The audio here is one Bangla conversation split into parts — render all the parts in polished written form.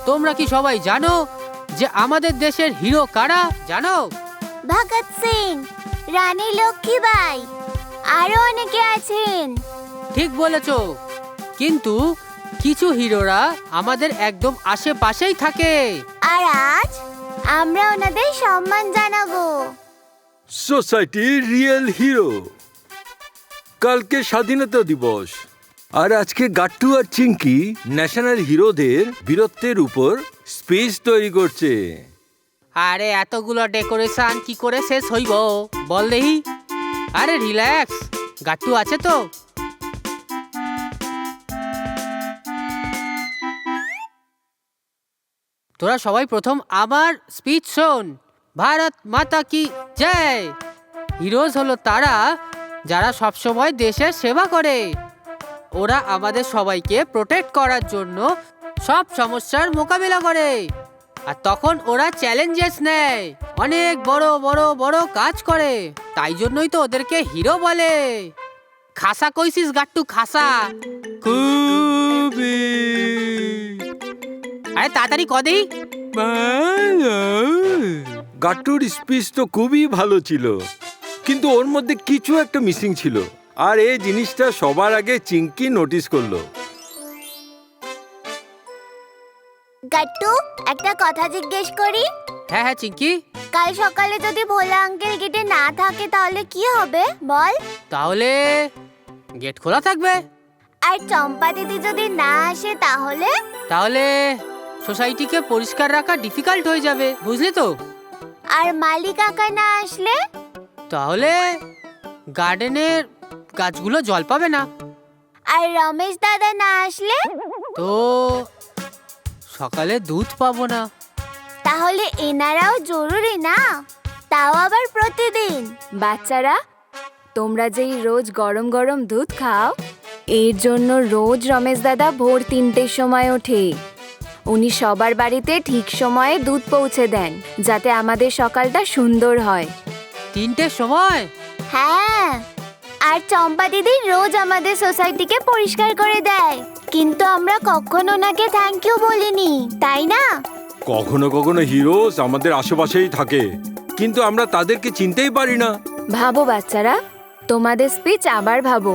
তোমরা কি সবাই জানো যে আমাদের দেশের হিরো কারা জানো? ভগৎ সিং, রানী লক্ষ্মীবাই, আরো অনেকে আছেন। ঠিক বলেছো, কিন্তু কিছু হিরোরা আমাদের একদম আশেপাশেই থাকে। আর আজ আমরা ওনাদের সম্মান জানাবো। সোসাইটির রিয়েল হিরো। কালকে স্বাধীনতা দিবস, আর আজকে গাট্টু আর চিঙ্কি ন্যাশনাল হিরোদের বীরত্বের উপর স্পিচ তৈরি করছে। আরে এতগুলো ডেকোরেশন কি করে শেষ হইব বল দেহি। আরে রিল্যাক্স, গাট্টু আছে তো। তোরা সবাই প্রথম আমার স্পিচ শোন। ভারত মাতা কি জয়। হিরোজ হলো তারা যারা সবসময় দেশের সেবা করে। ওরা আমাদের সবাইকে প্রোটেক্ট করার জন্য সব সমস্যার মোকাবিলা করে, আর তখন ওরা চ্যালেঞ্জেস নেয়, অনেক বড় বড় বড় কাজ করে। তাই জন্যই তো ওদেরকে হিরো বলে। খাসা কইছিস গাট্টু, খাসা। খুবই। আরে তাড়াতাড়ি কদি। গাট্টুর স্পিচ তো খুবই ভালো ছিল, কিন্তু ওর মধ্যে কিছু একটা মিসিং ছিল, আর এই জিনিসটা সবার আগে চিঙ্কি নোটিস করলো। গাট্টু, একটা কথা জিজ্ঞেস করি। হ্যাঁ হ্যাঁ চিঙ্কি। কাল সকালে যদি ভোলা আঙ্কেল গেটে না থাকে তাহলে কি হবে বল? তাহলে গেট খোলা থাকবে। আর চম্পা দিদি যদি না আসে তাহলে? তাহলে সোসাইটিকে পরিষ্কার রাখা ডিফিকাল্ট হয়ে যাবে, বুঝলি তো? আর মালিক কাকা না আসলে? তাহলে গার্ডেনের গাছগুলো জল পাবে না। আর রমেশ দাদা না আসলে? তো সকালে দুধ পাবো না। তাহলে এনারাও জরুরি না, তাও আবার প্রতিদিন। বাচ্চারা, তোমরা যেই রোজ গরম গরম দুধ খাও, এর জন্য রোজ রমেশ দাদা ভোর 3টের সময় ওঠে। উনি সবার বাড়িতে ঠিক সময়ে দুধ পৌঁছে দেন, যাতে আমাদের সকালটা সুন্দর হয়। 3টের সময়? হ্যাঁ, আর চম্পা দিদি রোজ আমাদের সোসাইটিকে পরিষ্কার করে দেয়, কিন্তু আমরা কখনো ওনাকে থ্যাংক ইউ বলিনি, তাই না? কখনো কখনো হিরোস আমাদের আশেপাশেই থাকে, কিন্তু আমরা তাদেরকে চিনতেই পারি না। ভাবো বাচ্চারা, তোমাদের স্পিচ আবার ভাবো।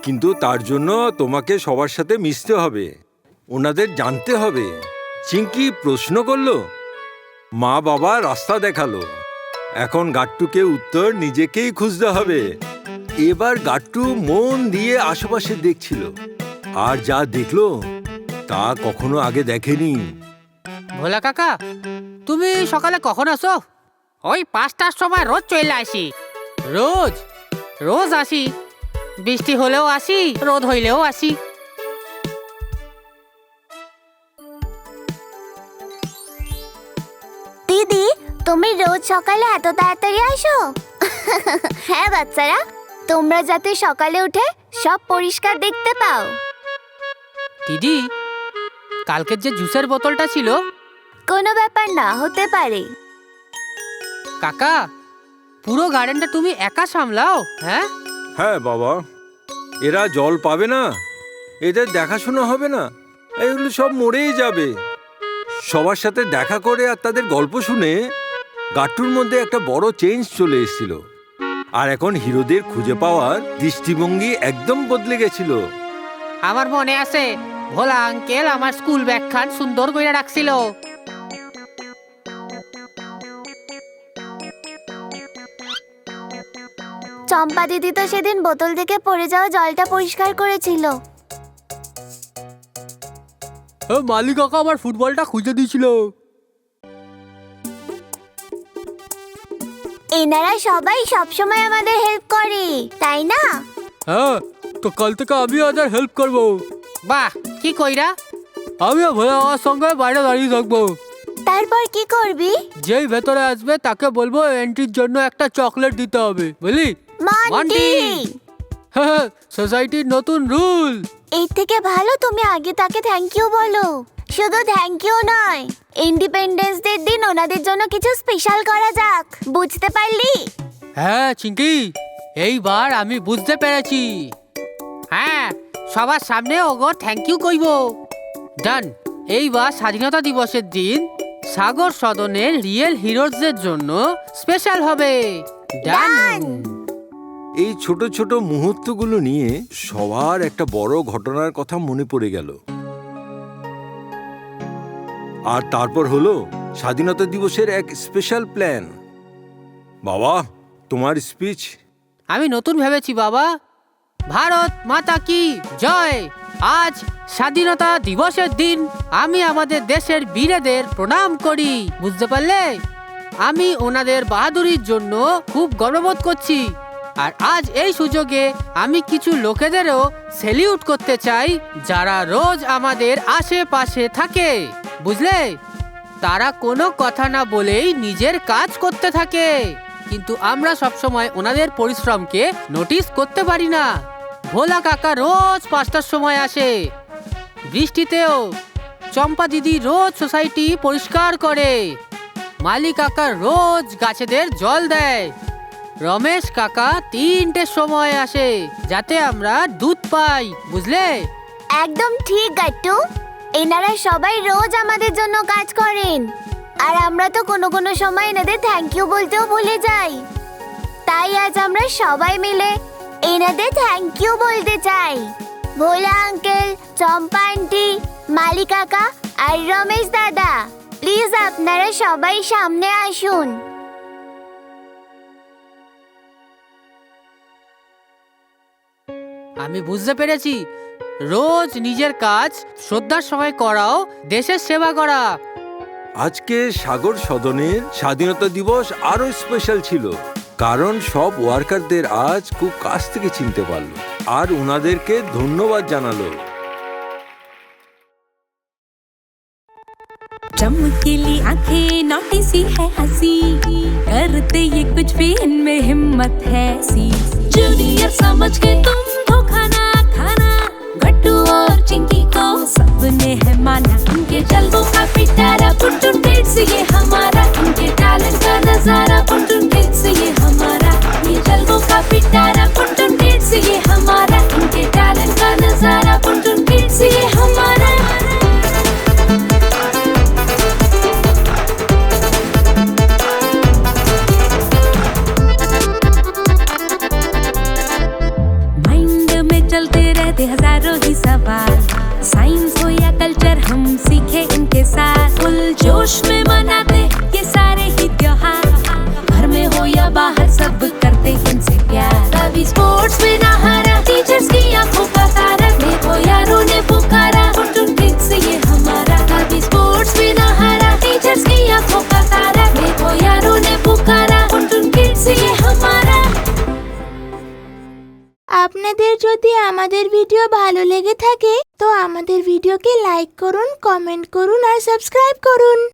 কিন্তু তার জন্য তোমাকে সবার সাথে মিশতে হবে, ওনাদের জানতে হবে। চিঙ্কি প্রশ্ন করলো, মা বাবা রাস্তা দেখালো, এখন গাট্টুকে উত্তর নিজেকেই খুঁজতে হবে। এবার গাট্টু মন দিয়ে আশেপাশে দেখছিল, আর যা দেখলো তা কখনো আগে দেখেনি। ভোলা কাকা, তুমি সকালে কখন আসো? ওই 5টার সময় রোজ চলে আসি। রোজ? রোজ আসি, বৃষ্টি হলেও আসি, রোদ হইলেও আসি। দিদি, তুমি রোজ সকালে এত তাড়াতাড়ি আসো? হ্যাঁ বাচ্চারা, তোমরা যাতে সকালে উঠে সব পরিষ্কার দেখতে পাও। দিদি, কালকের যে জুসের বোতলটা ছিল? কোনো ব্যাপার না, হতে পারে। কাকা, পুরো গার্ডেনটা তুমি একা সামলাও? হ্যাঁ হ্যাঁ বাবা, এরা জল পাবে না, এদের দেখাশোনা হবে না, এগুলো সব মরেই যাবে। সবার সাথে দেখা করে আর তাদের গল্প শুনে গাট্টুর মধ্যে একটা বড় চেঞ্জ চলে এসেছিল, আর এখন হিরোদের খুঁজে পাওয়ার দৃষ্টিভঙ্গি একদম বদলে গেছিল। আমার মনে আছে, ভোলা আঙ্কেল আমার স্কুল ব্যাগখান সুন্দর করে রাখছিল। চম্পা দিদি তো সেদিন বোতল থেকে পড়ে যাওয়া জলটা পরিষ্কার করেছিল। মালিক কাকা আমার ফুটবলটা খুঁজে দিয়েছিল। এনারা সবাই সবসময় আমাদের হেল্প করে, তাই না? হ্যাঁ, তো কাল থেকে আমিও ওদের হেল্প করবো। বাহ, কি কইরা? আমিও ভোলা কাকার সঙ্গে বাইরে দাঁড়িয়ে থাকবো। তারপর কি করবি? যেই ভেতরে আসবে তাকে বলবো এন্ট্রির জন্য একটা চকলেট দিতে হবে, বুঝলি? মন্টি! হ্যাঁ, সোসাইটির নতুন রুল। এর থেকে ভালো তুমি আগে তাকে থ্যাংক ইউ বলো। শুধু থ্যাংক ইউ নয়, ইন্ডিপেন্ডেন্স ডে দিন ওনাদের জন্য কিছু স্পেশাল করা যাক, বুঝতে পারলি? হ্যাঁ চিঙ্কি, এইবার আমি বুঝতে পেরেছি। হ্যাঁ, সবার সামনে ওগো থ্যাংক ইউ কইব। ডান, এইবার স্বাধীনতা দিবসের দিন সাগর সদনের রিয়েল হিরোজদের জন্য স্পেশাল হবে। ডান। এই ছোট ছোট মুহূর্তগুলো নিয়ে সবার একটা বড় ঘটনার কথা মনে পড়ে গেল। আর তারপর হলো স্বাধীনতা দিবসের এক স্পেশাল প্ল্যান। বাবা, তোমার স্পিচ। আমি নতুন ভেবেছি বাবা। ভারত মাতা কি জয়। আজ স্বাধীনতা দিবসের দিন আমি আমাদের দেশের বীরদের প্রণাম করি, বুঝতে পারলে? আমি ওনাদের বাহাদুরির জন্য খুব গর্ববোধ করছি। আর আজ এই সুযোগে আমি কিছু লোকেদেরও সেলিউট করতে চাই যারা রোজ আমাদের আশেপাশে থাকে, বুঝলে? তারা কোনো কথা না বলেই নিজের কাজ করতে থাকে, কিন্তু আমরা সবসময় ওনাদের পরিশ্রমকে নোটিস করতে পারি না। ভোলা কাকা রোজ 5টার সময় আসে, বৃষ্টিতেও। চম্পা দিদি রোজ সোসাইটি পরিষ্কার করে। মালি কাকা রোজ গাছেদের জল দেয়। রমেশ কাকা 3টের সময় আসে যাতে আমরা দুধ পাই, বুঝলে? একদম ঠিক গাট্টু, এনারা সবাই রোজ আমাদের জন্য কাজ করেন, আর আমরা তো কোনো কোনো সময় এনাদের থ্যাংক ইউ বলতেও ভুলে যাই। তাই আজ আমরা সবাই মিলে এনাদের থ্যাংক ইউ বলতে চাই। ভোলা আঙ্কেল, চম্পা আন্টি, মালি কাকা আর রমেশ দাদা, প্লিজ আপনারা সবাই সামনে আসুন। আমি বুঝতে পেরেছি, রোজ নিজের কাজ শ্রদ্ধার সময় করাও দেশের সেবা করা। আজকে সাগর সদনের স্বাধীনতা দিবস আরো স্পেশাল ছিল, কারণ সব ওয়ার্কারদের আজ খুব কাছ থেকে চিনতে পারলো আর ওনাদেরকে ধন্যবাদ জানালো। चमकीली आंखें नौटी सी है हंसी, करते ये कुछ भी इनमें हिम्मत है सी। जूनियर समझ के तुम धोखा ना खाना, गट्टू और चिंकी को सबने है माना। इनके जलवों का पिटारा पुटुन किड्स ये हमारा, इनके टैलेंट का नजारा पुटुन किड्स ये हमारा। ये जलवों का पिटारा पुटुन किड्स ये हमारा, इनके टैलेंट का नजारा पुटुन किड्स ये हमारा। चलते रहते हजारों ही सवाल, साइंस हो या कल्चर हम सीखे इनके साथ। फुल जोश में मनाते ये सारे ही त्योहार, घर में हो या बाहर सब करते इनसे प्यार। कभी स्पोर्ट्स में ना हारा, टीचर्स की आंखों का तारा, देखो यारों ने पुकारा पुटुन किड्स ये हमारा। कभी स्पोर्ट्स में ना हारा, टीचर्स की आंखों का तारा, देखो यारों ने पुकारा पुटुन किड्स ये हमारा। আপনাদের যদি আমাদের ভিডিও ভালো লেগে থাকে তো আমাদের ভিডিওকে লাইক করুন, কমেন্ট করুন আর সাবস্ক্রাইব করুন।